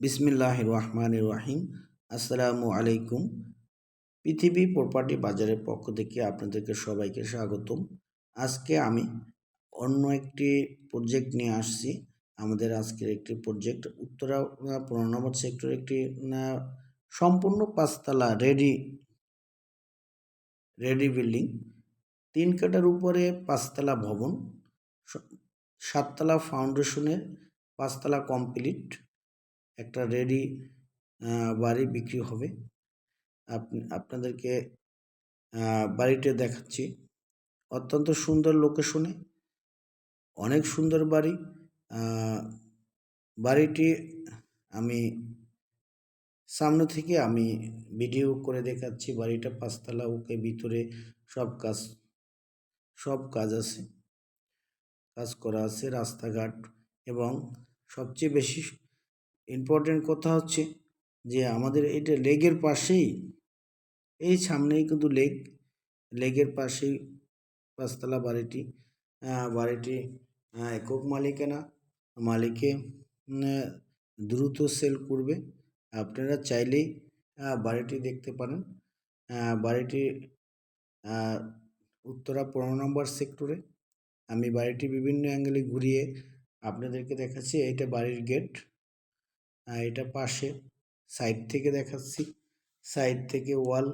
বিসমিল্লাহির রহমানির রহিম। আসসালামু আলাইকুম। পৃথিবী প্রপার্টি বাজারের পক্ষ থেকে আপনাদেরকে সবাইকে স্বাগতম। আজকে আমি অন্য একটি প্রজেক্ট নিয়ে আসছি। আমাদের আজকের একটি প্রজেক্ট উত্তরা 15 নম্বর সেক্টরে একটি সম্পূর্ণ পাঁচতলা রেডি বিল্ডিং, 3 কাঠার উপরে পাঁচতলা ভবন, 7তলা ফাউন্ডেশনের, 5তলা কমপ্লিট একটা রেডি বাড়ি বিক্রি হবে। আপনাদেরকে বাড়িটা দেখাচ্ছি। অত্যন্ত সুন্দর লোকেশনে, অনেক সুন্দর বাড়ি। বাড়িটি আমি সামনে থেকে আমি ভিডিও করে দেখাচ্ছি। বাড়িটা পাঁচতলা, ওকে ভিতরে সব কাজ আছে, কাজ করা আছে, রাস্তাঘাট। এবং সবচেয়ে বেশি ইম্পর্টেন্ট কথা হচ্ছে যে আমাদের এটা লেকের পাশেই, এই সামনেই কিন্তু লেকের পাশেই পাঁচতলা বাড়িটি একক মালিকানা। মালিকে দ্রুত সেল করবে। আপনারা চাইলেই বাড়িটি দেখতে পারেন। বাড়িটি উত্তরা 15 নম্বর সেক্টরে। আমি বাড়িটি বিভিন্ন অ্যাঙ্গেলে ঘুরিয়ে আপনাদেরকে দেখাচ্ছি। এটা বাড়ির গেট, এটা পাশে সাইড থেকে দেখাচ্ছি। সাইড থেকে ওয়াল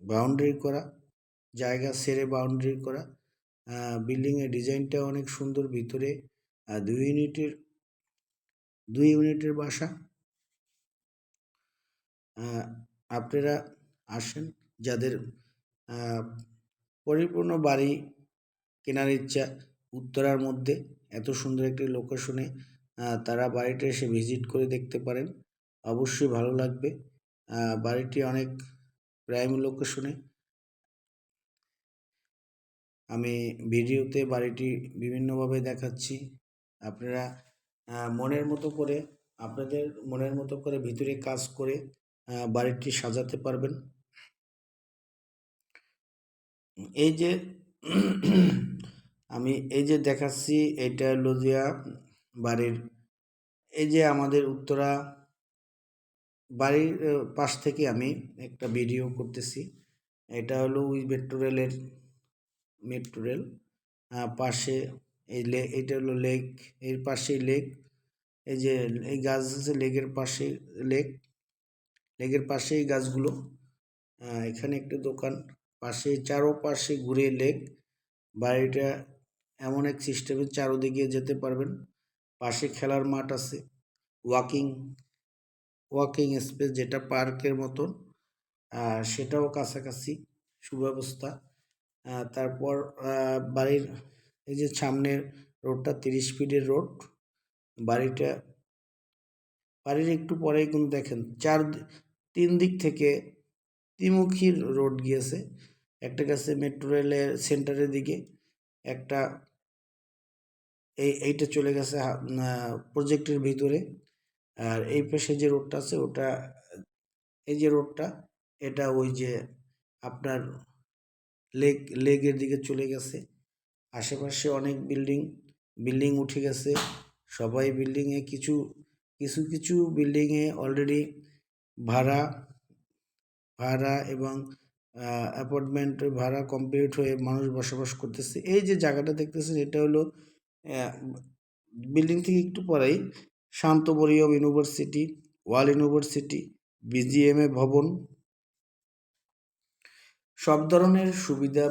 বাউন্ডারি করা, জায়গা সেরে বাউন্ডারি করা। বিল্ডিংয়ের ডিজাইনটা অনেক সুন্দর। ভিতরে 2 ইউনিটের বাসা। আপনারা আসেন, যাদের পরিপূর্ণ বাড়ি কেনার ইচ্ছা উত্তরার মধ্যে এত সুন্দর একটি লোকেশনে, তারা বাড়িটা এসে ভিজিট করে দেখতে পারেন। অবশ্যই ভালো লাগবে। বাড়িটি অনেক প্রাইম লোকেশনে। আমি ভিডিওতে বাড়িটি বিভিন্নভাবে দেখাচ্ছি। আপনারা আপনাদের মনের মতো করে ভিতরে কাজ করে বাড়িটি সাজাতে পারবেন। এই যে আমি এই যে দেখাচ্ছি, এটা হলো যে বাড়ির, এই যে আমাদের উত্তরা বাড়ির পাশ থেকে আমি একটা ভিডিও করতেছি। এটা হলো ওই মেট্রো রেল পাশে এটা হলো লেক, এর পাশেই লেক। এই যে এই গাছ আছে, লেকের পাশে এই গাছগুলো। এখানে একটি দোকান, পাশে চারোপাশে ঘুরে লেক। বাড়িটা এমন এক সিস্টেমে চারোদিকে যেতে পারবেন। পাশে খেলার মাঠ আছে, ওয়াকিং স্পেস, যেটা পার্কের মতন, সেটাও কাছাকাছি সুব্যবস্থা। তারপর বাড়ির এই যে সামনের রোডটা 30 ফিটের রোড। বাড়ির একটু পরেই কিন্তু দেখেন 3 দিক থেকে ত্রিমুখী রোড গিয়েছে। একটা গেছে মেট্রো রেলের সেন্টারের দিকে, একটা এইটা চলে গেছে প্রজেক্টের ভিতরে। আর এই পাশে যে রোডটা আছে, এই যে রোডটা, এটা ওই যে আপনার লেকের দিকে চলে গেছে। আশেপাশে অনেক বিল্ডিং উঠে গেছে। সবাই বিল্ডিংয়ে কিছু বিল্ডিংয়ে অলরেডি ভাড়া এবং অ্যাপার্টমেন্ট ভাড়া কমপ্লিট হয়ে মানুষ বসবাস করতেছে। এই যে জায়গাটা দেখতেছেন, এটা হলো বিল্ডিং থেকে একটু পরেই শান্ত মরিয়ম ইউনিভার্সিটি, ওয়াল ইউনিভার্সিটি, বিজিএমএ ভবন। সব ধরনের সুবিধা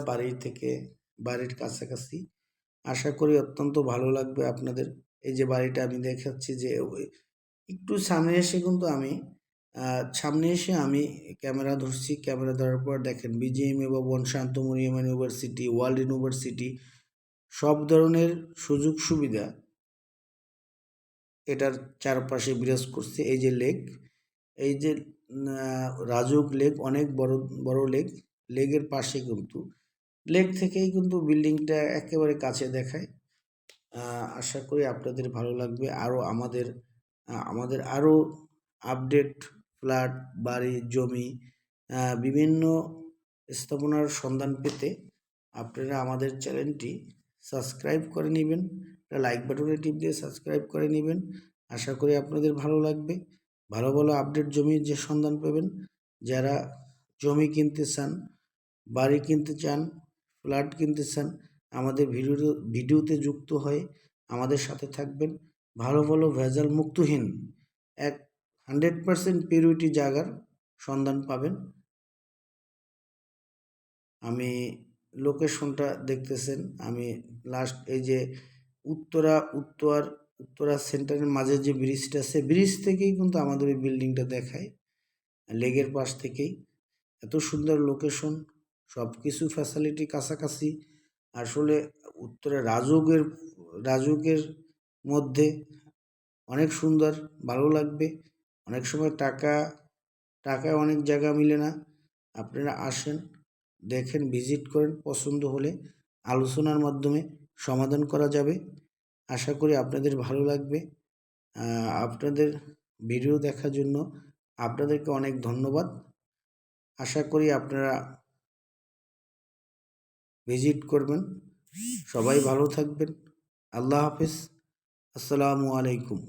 বাড়ির কাছাকাছি। আশা করি অত্যন্ত ভালো লাগবে আপনাদের। এই যে বাড়িটা আমি দেখাচ্ছি, যে একটু সামনে এসে আমি ক্যামেরা ধরছি। ক্যামেরা ধরার পর দেখেন বিজিএমএ ভবন, শান্ত মরিয়ম ইউনিভার্সিটি, ওয়ার্ল্ড ইউনিভার্সিটি, সব ধরনের সুযোগ সুবিধা এটার চারপাশে বিরাজ করছে। এই যে এই যে রাজুক লেক, অনেক বড় লেকের পাশে কিন্তু, লেক থেকেই কিন্তু বিল্ডিংটা একেবারে কাছে দেখায়। আশা করি আপনাদের ভালো লাগবে। আমাদের আরও আপডেট ফ্ল্যাট, বাড়ি, জমি, বিভিন্ন স্থাপনার সন্ধান পেতে আপনারা আমাদের চ্যানেলটি সাবস্ক্রাইব করে নেবেন। লাইক বাটনে টিপ দিয়ে সাবস্ক্রাইব করে নেবেন। আশা করি আপনাদের ভালো লাগবে। ভালো ভালো আপডেট জমির যে সন্ধান পাবেন, যারা জমি কিনতে চান, বাড়ি কিনতে চান, ফ্ল্যাট কিনতে চান, আমাদের ভিডিওতে যুক্ত হয়ে আমাদের সাথে থাকবেন। ভালো ভালো ভেজাল মুক্তহীন 100% পিউরিটি জায়গার সন্ধান পাবেন। আমি লোকেশনটা দেখতেছেন, আমি লাস্ট এই যে উত্তরা সেন্টারের মাঝে যে ব্রিজটা আছে, ব্রিজ থেকেই কিন্তু আমাদের ওই বিল্ডিংটা দেখায়, লেগের পাশ থেকেই। এত সুন্দর লোকেশন, সব কিছু ফ্যাসিলিটি কাছাকাছি। আসলে উত্তরা রাজুকের মধ্যে অনেক সুন্দর, ভালো লাগবে। অনেক সময় টাকায় অনেক জায়গা মিলে না। আপনারা আসেন, দেখেন, ভিজিট করেন, পছন্দ হলে আলোচনার মাধ্যমে সমাধান করা যাবে। আশা করি আপনাদের ভালো লাগবে। আপনাদের ভিডিও দেখার জন্য আপনাদেরকে অনেক ধন্যবাদ। আশা করি আপনারা ভিজিট করবেন। সবাই ভালো থাকবেন। আল্লাহ হাফেজ। আসসালামু আলাইকুম।